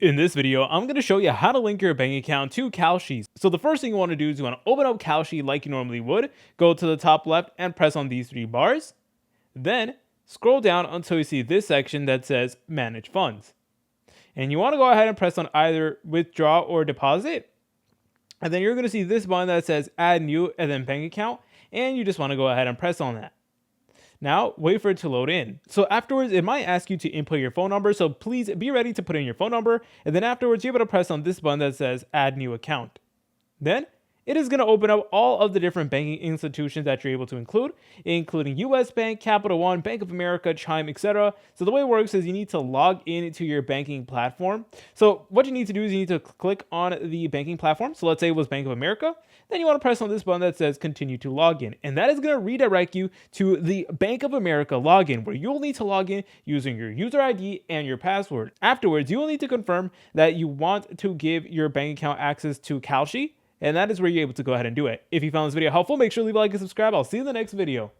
In this video, I'm going to show you how to link your bank account to Kalshi. So the first thing you want to do is you want to open up Kalshi like you normally would, go to the top left and press on these three bars. Then scroll down until you see this section that says Manage Funds. And you want to go ahead and press on either Withdraw or Deposit. And then you're going to see this button that says Add New and then Bank Account. And you just want to go ahead and press on that. Now, wait for it to load in. So afterwards, it might ask you to input your phone number. So please be ready to put in your phone number. And then afterwards, you're able to press on this button that says Add New Account. Then it is going to open up all of the different banking institutions that you're able to include, including US Bank, Capital One, Bank of America, Chime, etc. So the way it works is you need to log into your banking platform. So what you need to do is you need to click on the banking platform. So let's say it was Bank of America. Then you want to press on this button that says continue to log in. And that is going to redirect you to the Bank of America login, where you'll need to log in using your user ID and your password. Afterwards, you will need to confirm that you want to give your bank account access to Kalshi. And that is where you're able to go ahead and do it. If you found this video helpful, make sure to leave a like and subscribe. I'll see you in the next video.